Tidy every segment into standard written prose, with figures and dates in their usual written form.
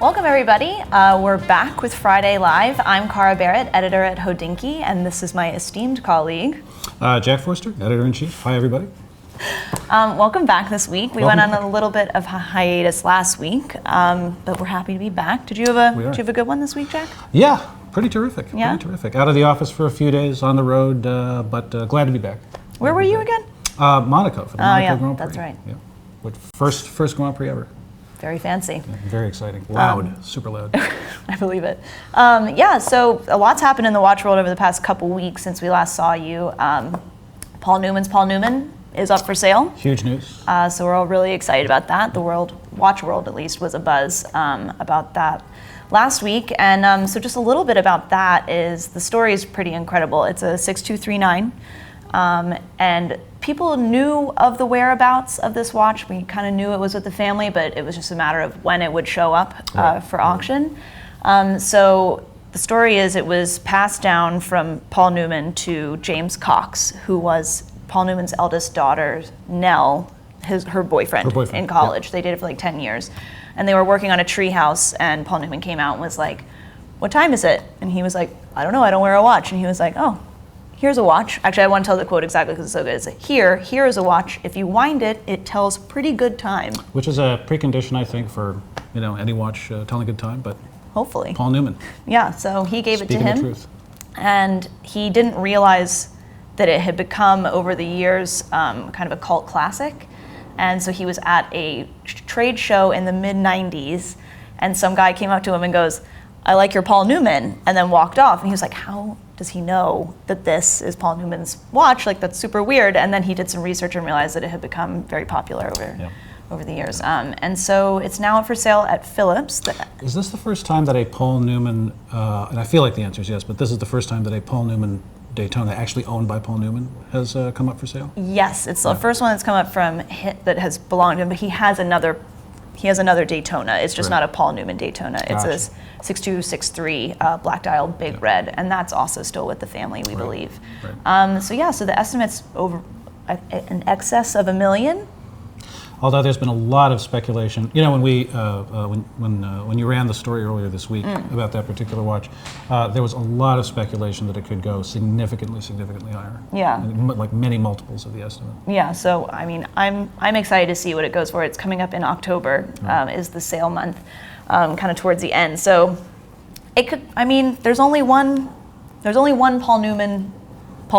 Welcome everybody. We're back with Friday Live. I'm Cara Barrett, editor at Hodinkee, and this is my esteemed colleague. Jack Forster, editor-in-chief. Hi everybody. Welcome back this week. We went on a little bit of a hiatus last week, but we're happy to be back. Did you have a good one this week, Jack? Yeah, pretty terrific. Yeah? Pretty terrific. Out of the office for a few days, on the road, but glad to be back. Where were you again? Monaco, for the Monaco Grand Prix. That's right. Yeah. First Grand Prix ever. Very fancy. Yeah, very exciting. Loud, super loud. I believe it. So a lot's happened in the watch world over the past couple weeks since we last saw you. Paul Newman is up for sale. Huge news. So we're all really excited about that. The watch world at least was abuzz about that last week. And so just a little bit about that is the story is pretty incredible. It's a 6239. And people knew of the whereabouts of this watch. We kind of knew it was with the family, but it was just a matter of when it would show up for auction. So the story is it was passed down from Paul Newman to James Cox, who was Paul Newman's eldest daughter, Nell, her boyfriend in college. Yeah. They dated for like 10 years. And they were working on a tree house, and Paul Newman came out and was like, "What time is it?" And he was like, "I don't know, I don't wear a watch." And he was like, "Oh, here's a watch." Actually, I want to tell the quote exactly because it's so good. It's like, here is a watch. If you wind it, it tells pretty good time. Which is a precondition, I think, for any watch telling good time, but hopefully. Paul Newman. Yeah, so he gave it to him. Speaking the truth. And he didn't realize that it had become, over the years, kind of a cult classic. And so he was at a trade show in the mid-90s, and some guy came up to him and goes, "I like your Paul Newman," and then walked off. And he was like, how does he know that this is Paul Newman's watch? Like, that's super weird. And then he did some research and realized that it had become very popular over the years. And so it's now up for sale at Phillips. Is this the first time that a Paul Newman, and I feel like the answer is yes, but this is the first time that a Paul Newman Daytona, actually owned by Paul Newman, has come up for sale? Yes, it's the first one that's come up from that has belonged to him, but he has another Daytona. It's just not a Paul Newman Daytona. It's a 6263 black dial big red, and that's also still with the family, we believe. Right. So the estimate's over in excess of $1 million. Although there's been a lot of speculation, when we when you ran the story earlier this week about that particular watch, there was a lot of speculation that it could go significantly higher. Yeah, like many multiples of the estimate. Yeah, so I mean, I'm excited to see what it goes for. It's coming up in October, is the sale month, kind of towards the end. So it could. I mean, there's only one Paul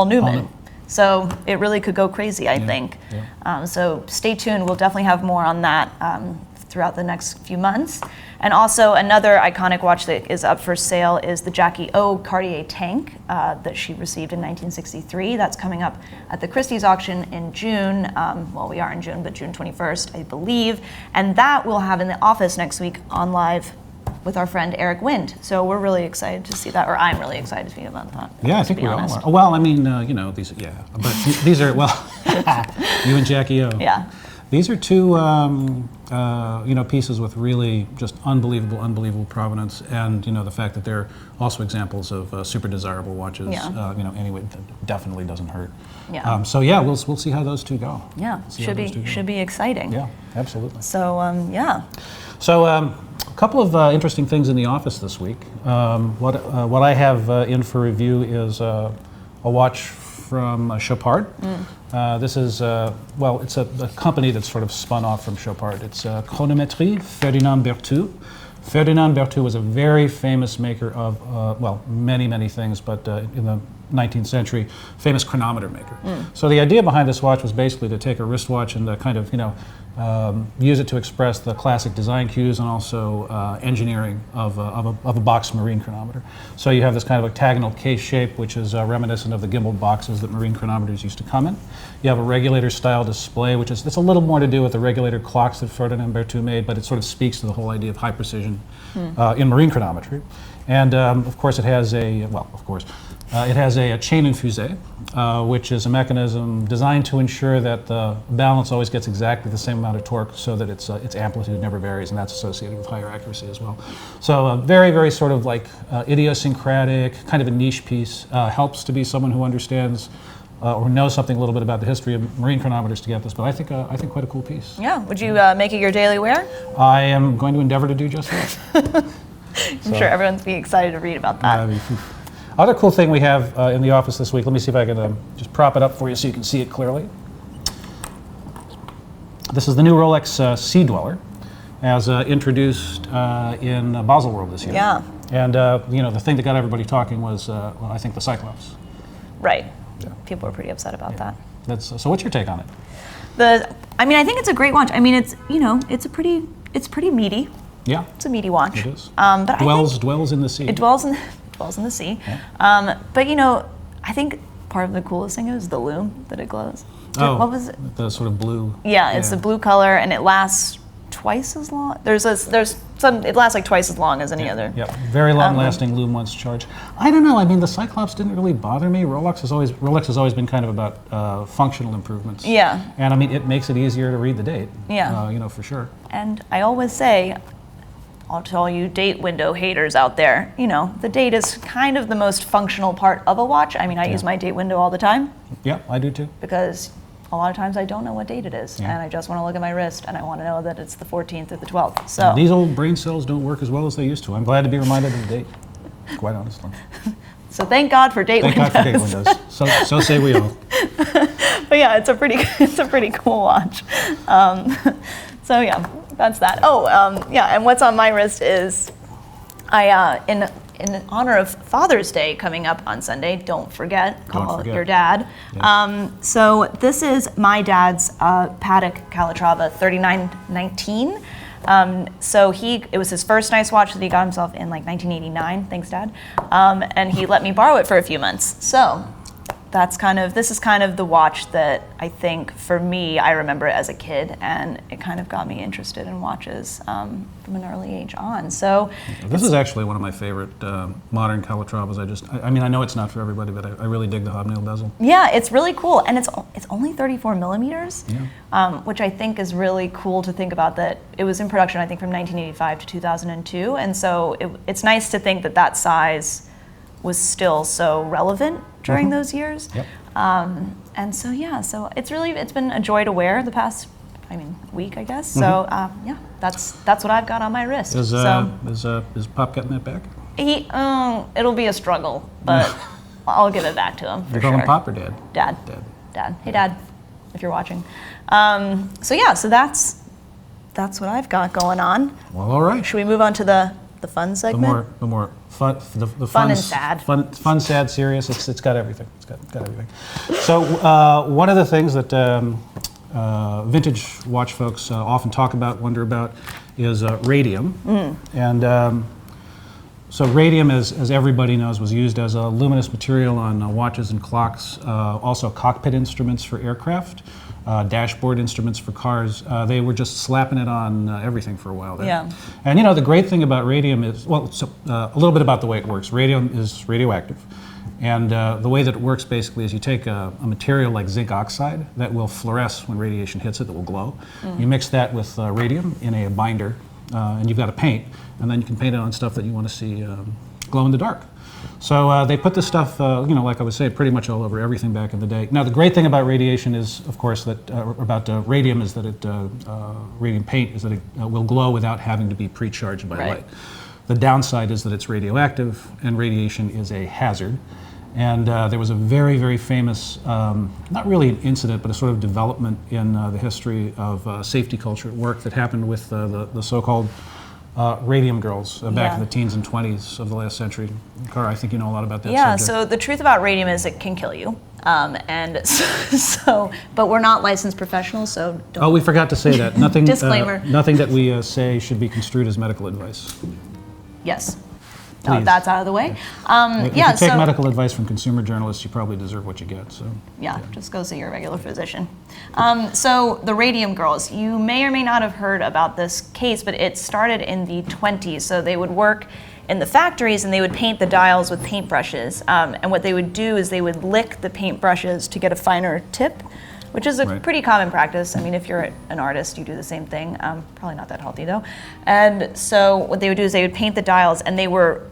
Newman. So it really could go crazy, I think. Yeah. So stay tuned. We'll definitely have more on that throughout the next few months. And also another iconic watch that is up for sale is the Jackie O Cartier tank that she received in 1963. That's coming up at the Christie's auction in June. We are in June, but June 21st, I believe. And that we'll have in the office next week on live with our friend Eric Wind. So we're really excited to see that, or I'm really excited to see about that. Yeah, I think we all are. Well, I mean, these are, you and Jackie O. Yeah. These are two, pieces with really just unbelievable provenance, and the fact that they're also examples of super desirable watches. Anyway, that definitely doesn't hurt. Yeah. We'll see how those two go. Yeah, should be exciting. Yeah, absolutely. So So a couple of interesting things in the office this week. What I have in for review is a watch from Chopard. This is, it's a company that's sort of spun off from Chopard. It's Chronométrie Ferdinand Berthoud. Ferdinand Berthoud was a very famous maker of, many things, but in the 19th century, famous chronometer maker. So the idea behind this watch was basically to take a wristwatch and kind of, use it to express the classic design cues and also engineering of a box marine chronometer. So you have this kind of octagonal case shape, which is reminiscent of the gimbaled boxes that marine chronometers used to come in. You have a regulator-style display, it's a little more to do with the regulator clocks that Ferdinand Berthoud made, but it sort of speaks to the whole idea of high precision in marine chronometry. And of course, it has a chain and fusée, which is a mechanism designed to ensure that the balance always gets exactly the same amount of torque, so that its amplitude never varies, and that's associated with higher accuracy as well. So very sort of like idiosyncratic, kind of a niche piece. Helps to be someone who understands or knows something a little bit about the history of marine chronometers to get this, but I think quite a cool piece. Yeah. Would you make it your daily wear? I am going to endeavor to do just that. I'm sure everyone's be excited to read about that. Other cool thing we have in the office this week, let me see if I can just prop it up for you so you can see it clearly. This is the new Rolex Sea Dweller, as introduced in Baselworld this year. Yeah. And the thing that got everybody talking was, I think the Cyclops. Right. Yeah. People were pretty upset about that. So what's your take on it? I think it's a great watch. I mean, it's pretty meaty. Yeah. It's a meaty watch. It is. But dwells in the sea. It dwells in the sea. Yeah. But I think part of the coolest thing is the lume that it glows. What was it? The sort of blue. Yeah, it's the blue color, and it lasts twice as long. It lasts like twice as long as any other. Yeah, very long-lasting lume once charged. I don't know. I mean, the Cyclops didn't really bother me. Rolex has always been kind of about functional improvements. Yeah. And I mean, it makes it easier to read the date. Yeah. For sure. And I always say, to all you date window haters out there, the date is kind of the most functional part of a watch. I mean, I use my date window all the time. Yeah, I do too. Because a lot of times I don't know what date it is, and I just want to look at my wrist, and I want to know that it's the 14th or the 12th. So these old brain cells don't work as well as they used to. I'm glad to be reminded of the date, quite honestly. So thank God for date windows. Thank God for date windows. So say we all. But yeah, it's a pretty cool watch. So yeah, that's that. And what's on my wrist is in honor of Father's Day coming up on Sunday, don't forget, call your dad. Yeah. So this is my dad's Patek Calatrava 3919. So it was his first nice watch that he got himself in like 1989. Thanks, Dad. And he let me borrow it for a few months. So this is kind of the watch that I think for me, I remember it as a kid, and it kind of got me interested in watches from an early age on. So this is actually one of my favorite modern Calatravas. I know it's not for everybody, but I really dig the hobnail bezel. Yeah, it's really cool, and it's only 34 millimeters, which I think is really cool to think about. That it was in production, I think, from 1985 to 2002, and so it's nice to think that size was still so relevant during those years. Yep. And so it's been a joy to wear the past week, I guess. So that's what I've got on my wrist. Is Pop getting that back? It'll be a struggle, but I'll give it back to him for You sure. call him Pop or Dad? Dad. Hey, Dad, if you're watching. So that's what I've got going on. Well, all right. Should we move on to the fun segment? The more fun, the fun and sad. Fun, sad, serious. It's got everything. It's got everything. So one of the things that vintage watch folks often talk about, wonder about, is radium. And so radium, as everybody knows, was used as a luminous material on watches and clocks, also cockpit instruments for aircraft. Dashboard instruments for cars. They were just slapping it on everything for a while there. Yeah. And the great thing about radium is, a little bit about the way it works. Radium is radioactive. And the way that it works basically is you take a material like zinc oxide that will fluoresce when radiation hits it, that will glow. You mix that with radium in a binder, and you've got a paint, and then you can paint it on stuff that you want to see glow in the dark. So they put this stuff, like I was saying, pretty much all over everything back in the day. Now, the great thing about radiation is, of course, that radium is that radium paint is that it will glow without having to be pre-charged by light. The downside is that it's radioactive, and radiation is a hazard. And there was a very, very famous, not really an incident, but a sort of development in the history of safety culture at work that happened with the so-called radium girls back in the teens and 20s of the last century. Cara, I think you know a lot about that subject. So the truth about radium is it can kill you. But we're not licensed professionals, so don't. Oh, we forgot to say that. Nothing, Disclaimer. Nothing that we say should be construed as medical advice. Yes. Please. That's out of the way. If you take medical advice from consumer journalists, you probably deserve what you get. So just go see your regular physician. So the Radium Girls, you may or may not have heard about this case, but it started in the 20s. So they would work in the factories and they would paint the dials with paintbrushes. And what they would do is they would lick the paintbrushes to get a finer tip, which is a pretty common practice. I mean, if you're an artist, you do the same thing. Probably not that healthy though. And so what they would do is they would paint the dials, and they were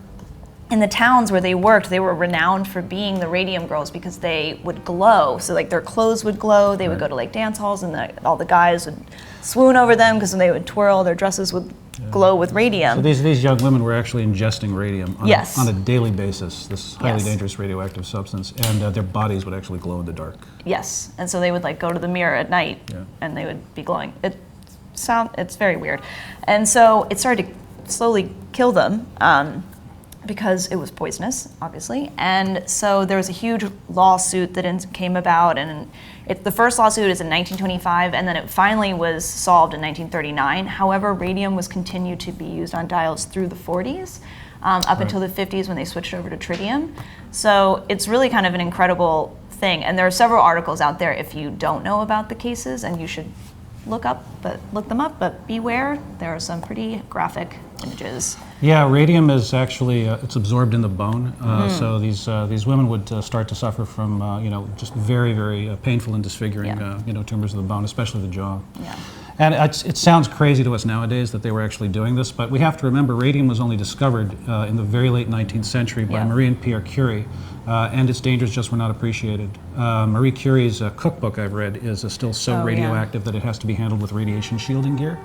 in the towns where they worked, they were renowned for being the radium girls because they would glow. So like their clothes would glow. They would go to like dance halls, and all the guys would swoon over them because when they would twirl, their dresses would glow with radium. So these young women were actually ingesting radium on a daily basis, this highly Yes. dangerous radioactive substance, and their bodies would actually glow in the dark. Yes, and so they would like go to the mirror at night, and they would be glowing. It's very weird, and so it started to slowly kill them. Because it was poisonous, obviously. And so there was a huge lawsuit that came about, and the first lawsuit is in 1925, and then it finally was solved in 1939. However, radium was continued to be used on dials through the 40s, up until the 50s when they switched over to tritium. So it's really kind of an incredible thing. And there are several articles out there if you don't know about the cases, and you should look them up, but beware, there are some pretty graphic images. Yeah, radium is actually it's absorbed in the bone. So these women would start to suffer from just very, very painful and disfiguring tumors of the bone, especially the jaw. Yeah. And it sounds crazy to us nowadays that they were actually doing this, but we have to remember radium was only discovered in the very late 19th century by Marie and Pierre Curie, and its dangers just were not appreciated. Marie Curie's cookbook I've read is still so radioactive that it has to be handled with radiation shielding gear.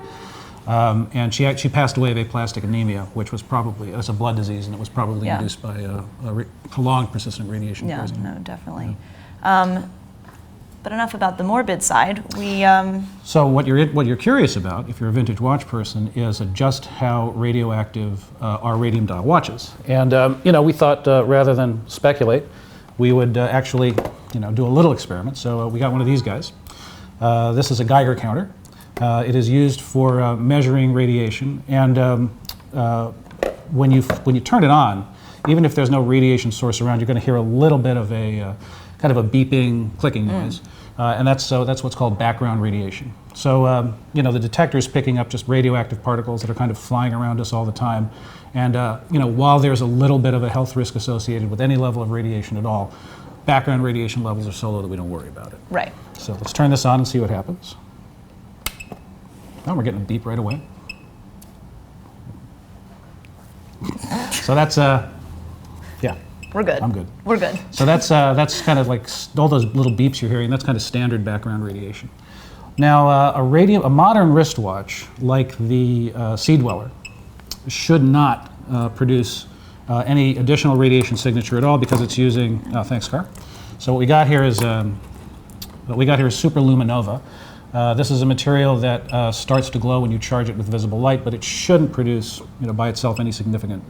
And she passed away of aplastic anemia, which was probably, it's a blood disease, and it was probably induced by prolonged persistent radiation poisoning. No, definitely. But enough about the morbid side. So what you're curious about, if you're a vintage watch person, is just how radioactive are radium dial watches. And we thought rather than speculate, we would actually do a little experiment. So we got one of these guys. This is a Geiger counter. It is used for measuring radiation, and when you turn it on, even if there's no radiation source around, you're going to hear a little bit of a kind of a beeping, clicking noise, and that's what's called background radiation. So the detector is picking up just radioactive particles that are kind of flying around us all the time, and while there's a little bit of a health risk associated with any level of radiation at all, background radiation levels are so low that we don't worry about it. Right. So let's turn this on and see what happens. Oh, we're getting a beep right away. So that's yeah. We're good. I'm good. We're good. So that's kind of like all those little beeps you're hearing. That's kind of standard background radiation. Now, a modern wristwatch like the Sea Dweller should not produce any additional radiation signature at all because it's using. Thanks, Car. So what we got here is superluminova. This is a material that starts to glow when you charge it with visible light, but it shouldn't produce, by itself any significant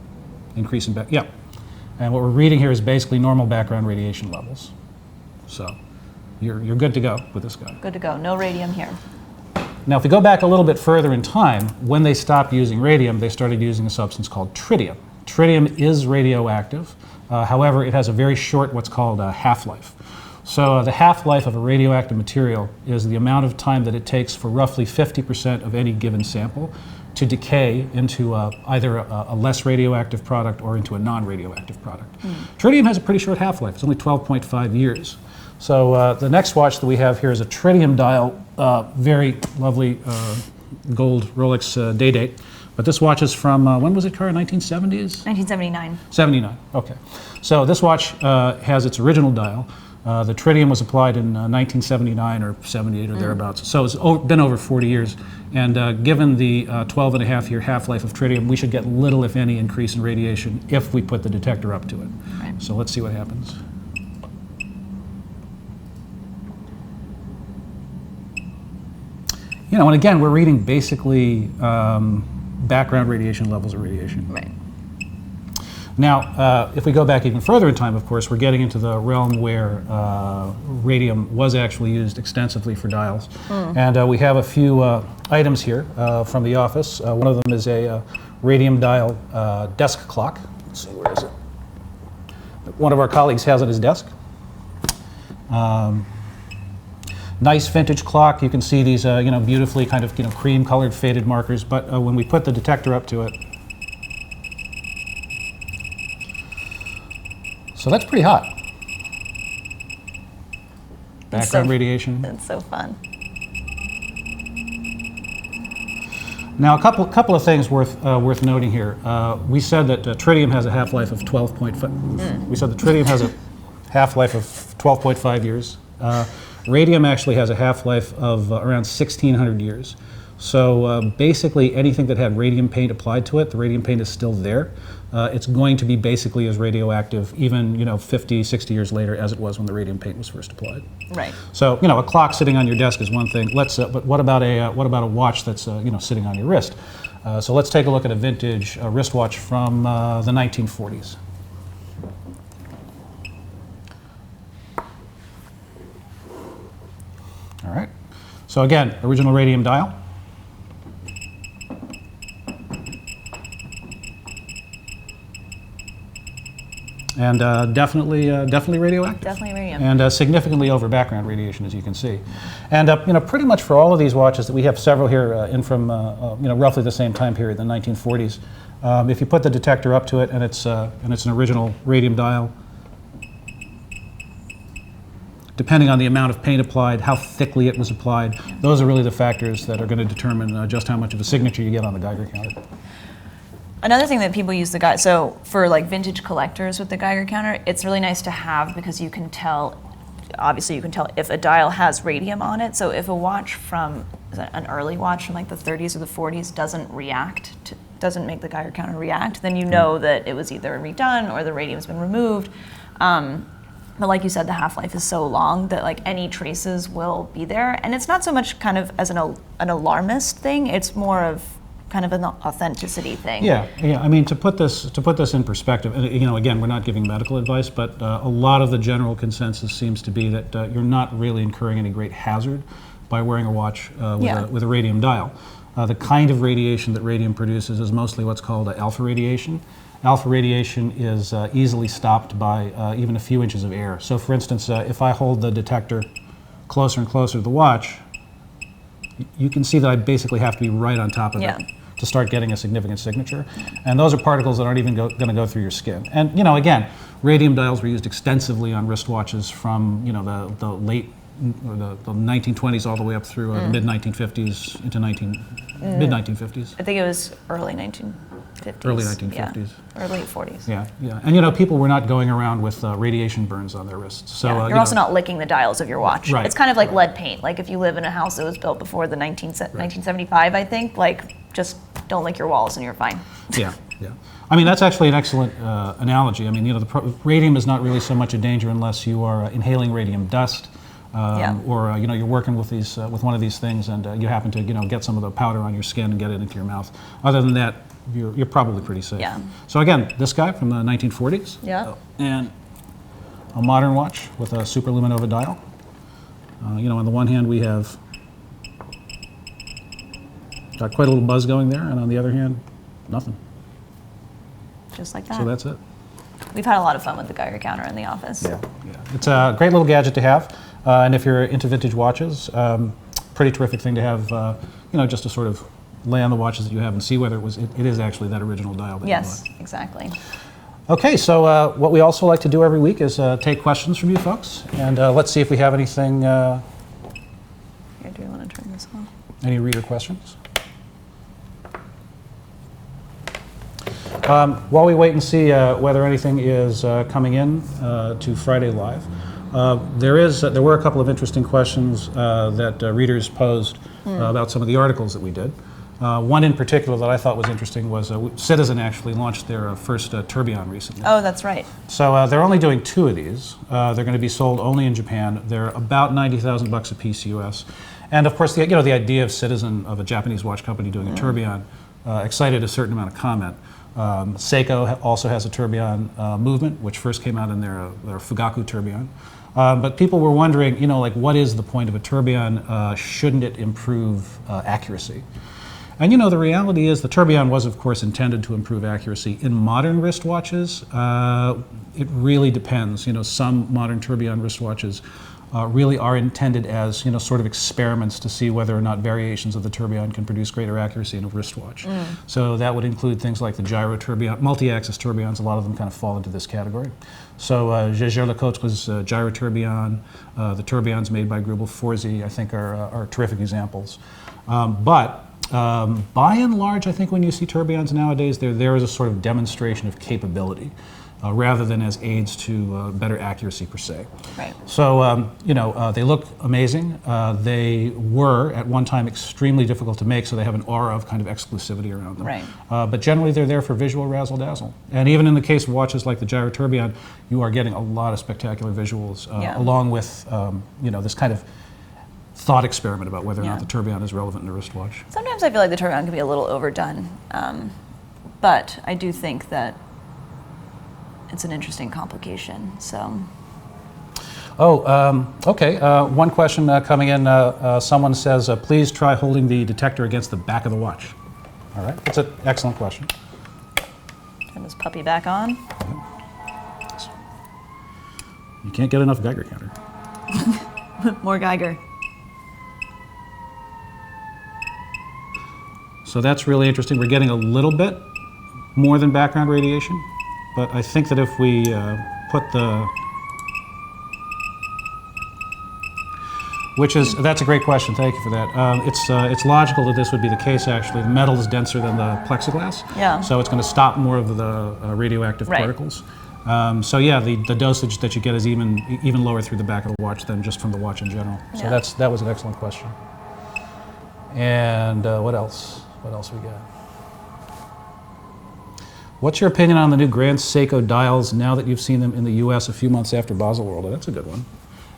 increase in And what we're reading here is basically normal background radiation levels. So you're good to go with this guy. Good to go. No radium here. Now, if we go back a little bit further in time, when they stopped using radium, they started using a substance called tritium. Tritium is radioactive. However, it has a very short, what's called a half-life. So the half-life of a radioactive material is the amount of time that it takes for roughly 50% of any given sample to decay into either a less radioactive product or into a non-radioactive product. Tritium has a pretty short half-life. It's only 12.5 years. So the next watch that we have here is a tritium dial, very lovely gold Rolex day date. But this watch is from, when was it, Cara? 1970s? 1979. 79, okay. So this watch has its original dial. The tritium was applied in 1979 or 78 or thereabouts. So it's been over 40 years. And given the 12.5-year half-life of tritium, we should get little, if any, increase in radiation if we put the detector up to it. Right. So let's see what happens. And again, we're reading basically background radiation levels of radiation. Right. Now, if we go back even further in time, of course, we're getting into the realm where radium was actually used extensively for dials. And we have a few items here from the office. One of them is a radium dial desk clock. Let's see, where is it? One of our colleagues has it at his desk. Nice vintage clock. You can see these, beautifully kind of, cream-colored faded markers. But when we put the detector up to it, so that's pretty hot. Background radiation. That's so fun. Now, a couple of things worth noting here. We said that tritium has a half-life of 12.5. We said that tritium has a half-life of 12.5 years. Radium actually has a half-life of around 1,600 years. So basically, anything that had radium paint applied to it, the radium paint is still there. It's going to be basically as radioactive, even 50, 60 years later, as it was when the radium paint was first applied. Right. So a clock sitting on your desk is one thing. But what about a watch that's sitting on your wrist? So let's take a look at a vintage wristwatch from the 1940s. All right. So again, original radium dial. And definitely radioactive. Definitely radium. And significantly over background radiation, as you can see. And pretty much for all of these watches, that we have several here in from roughly the same time period, the 1940s. If you put the detector up to it, and it's an original radium dial, depending on the amount of paint applied, how thickly it was applied, those are really the factors that are going to determine just how much of a signature you get on the Geiger counter. Another thing that people use so for like vintage collectors with the Geiger counter, it's really nice to have because you can tell, obviously you can tell if a dial has radium on it. So if a watch from, an early watch from like the 30s or the 40s doesn't make the Geiger counter react, then you know that it was either redone or the radium's been removed. But like you said, the half-life is so long that like any traces will be there. And it's not so much kind of as an alarmist thing, it's more of kind of an authenticity thing. Yeah. I mean, to put this in perspective, and again, we're not giving medical advice, but a lot of the general consensus seems to be that you're not really incurring any great hazard by wearing a watch with a radium dial. The kind of radiation that radium produces is mostly what's called alpha radiation. Alpha radiation is easily stopped by even a few inches of air. So, for instance, if I hold the detector closer and closer to the watch, you can see that I basically have to be right on top of it to start getting a significant signature. And those are particles that aren't even going to go through your skin. And again, radium dials were used extensively on wristwatches from the late or the 1920s all the way up through the mid 1950s into mid 1950s. I think it was early 1950s. Early 1950s. Yeah. Or late 40s. Yeah. And people were not going around with radiation burns on their wrists. So you're also not licking the dials of your watch. Right. It's kind of like lead paint. Like if you live in a house that was built before the 1975, I think, like just don't lick your walls and you're fine. Yeah. I mean, that's actually an excellent analogy. I mean, radium is not really so much a danger unless you are inhaling radium dust. Or you're working with with one of these things, and you happen to get some of the powder on your skin and get it into your mouth. Other than that, you're probably pretty safe. Yeah. So again, this guy from the 1940s. Yeah. And a modern watch with a superluminova dial. On the one hand, we have got quite a little buzz going there, and on the other hand, nothing. Just like that. So that's it. We've had a lot of fun with the Geiger counter in the office. Yeah. It's a great little gadget to have. And if you're into vintage watches, pretty terrific thing to have, just to sort of lay on the watches that you have and see whether it is actually that original dial that you bought. Exactly. Okay, so what we also like to do every week is take questions from you folks, and let's see if we have anything. Here, do you want to turn this on? Any reader questions? While we wait and see whether anything is coming in to Friday Live. There were a couple of interesting questions that readers posed about some of the articles that we did. One in particular that I thought was interesting was Citizen actually launched their first tourbillon recently. Oh, that's right. So they're only doing 2 of these. They're going to be sold only in Japan. They're about $90,000 a piece US. And of course, the idea of Citizen, of a Japanese watch company doing a tourbillon, excited a certain amount of comment. Seiko also has a tourbillon movement, which first came out in their Fugaku tourbillon. But people were wondering, what is the point of a tourbillon? Shouldn't it improve accuracy? And the reality is the tourbillon was, of course, intended to improve accuracy. In modern wristwatches, it really depends. Some modern tourbillon wristwatches really are intended as, sort of experiments to see whether or not variations of the tourbillon can produce greater accuracy in a wristwatch. So that would include things like the gyro tourbillon, multi-axis tourbillons. A lot of them kind of fall into this category. So Jaeger-LeCoultre's gyro tourbillon, the tourbillons made by Grubel Forsey, I think are terrific examples. But By and large, I think when you see tourbillons nowadays, they're there as a sort of demonstration of capability, rather than as aids to better accuracy per se. Right. So, they look amazing. They were, at one time, extremely difficult to make, so they have an aura of kind of exclusivity around them. Right. But generally, they're there for visual razzle-dazzle. And even in the case of watches like the Gyro Tourbillon, you are getting a lot of spectacular visuals, along with, this kind of thought experiment about whether or not the tourbillon is relevant in a wristwatch. Sometimes I feel like the tourbillon can be a little overdone, but I do think that it's an interesting complication. So. Okay. One question coming in. Someone says, please try holding the detector against the back of the watch. All right. That's an excellent question. Turn this puppy back on. You can't get enough Geiger counter. More Geiger. So that's really interesting. We're getting a little bit more than background radiation, but I think that if we put the... That's a great question, thank you for that. It's logical that this would be the case, actually. The metal is denser than the plexiglass, so it's going to stop more of the radioactive particles. The dosage that you get is even lower through the back of the watch than just from the watch in general. So that was an excellent question. And what else? What else we got? What's your opinion on the new Grand Seiko dials now that you've seen them in the U.S. a few months after Basel World? That's a good one.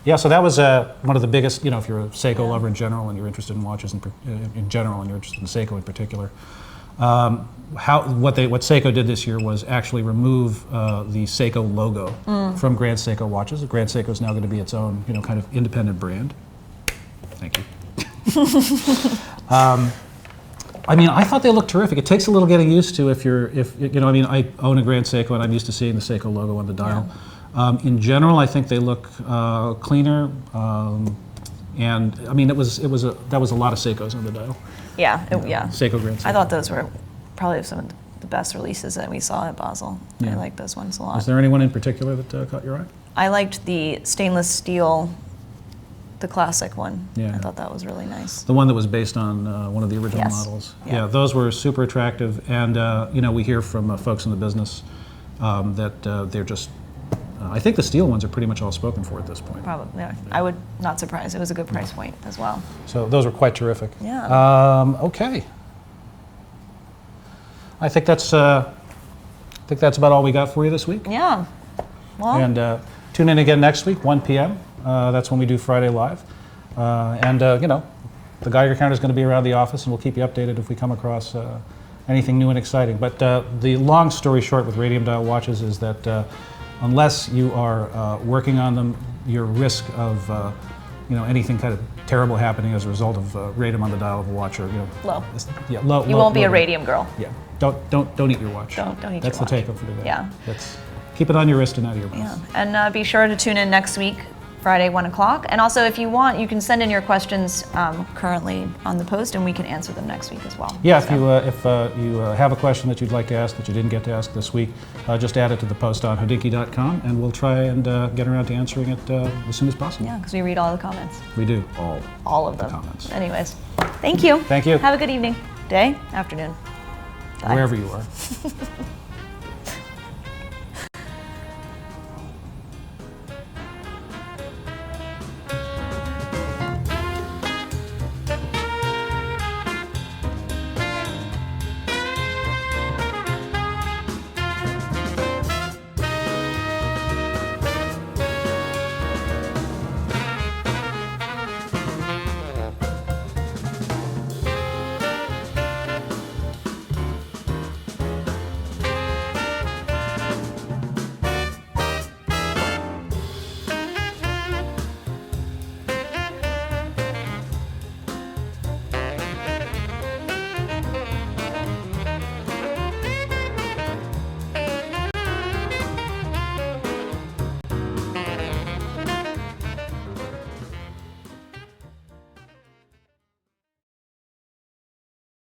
Yeah, so that was one of the biggest, if you're a Seiko lover in general and you're interested in watches in general and you're interested in Seiko in particular, what Seiko did this year was actually remove the Seiko logo from Grand Seiko watches. Grand Seiko is now going to be its own, kind of independent brand. Thank you. I thought they looked terrific. It takes a little getting used to I own a Grand Seiko and I'm used to seeing the Seiko logo on the dial. In general, I think they look cleaner, and that was a lot of Seikos on the dial. Seiko Grand Seiko. I thought those were probably some of the best releases that we saw at Basel. I like those ones a lot. Was there anyone in particular that caught your eye? I liked the stainless steel, the classic one. Yeah. I thought that was really nice. The one that was based on one of the original models. Yeah, those were super attractive, and we hear from folks in the business that they're just. I think the steel ones are pretty much all spoken for at this point. Probably, yeah. I would not surprise. It was a good price point as well. So those were quite terrific. Yeah. Okay. I think that's about all we got for you this week. Yeah. Well. And tune in again next week, 1 p.m. That's when we do Friday Live. The Geiger Counter is going to be around the office, and we'll keep you updated if we come across anything new and exciting. But the long story short with radium dial watches is that unless you are working on them, your risk of anything kind of terrible happening as a result of radium on the dial of a watch are low. Low. You won't be a radium girl. Yeah. Don't eat your watch. Don't eat your watch. That's the take-home for today. Yeah. Keep it on your wrist and out of your mouth. Yeah. And be sure to tune in next week, Friday, 1 o'clock. And also, if you want, you can send in your questions currently on the post, and we can answer them next week as well. Yeah, if you have a question that you'd like to ask that you didn't get to ask this week, just add it to the post on Hodinkee.com, and we'll try and get around to answering it as soon as possible. Yeah, because we read all the comments. We do, all of them. Comments. Anyways, thank you. Thank you. Have a good evening, day, afternoon. Bye. Wherever you are.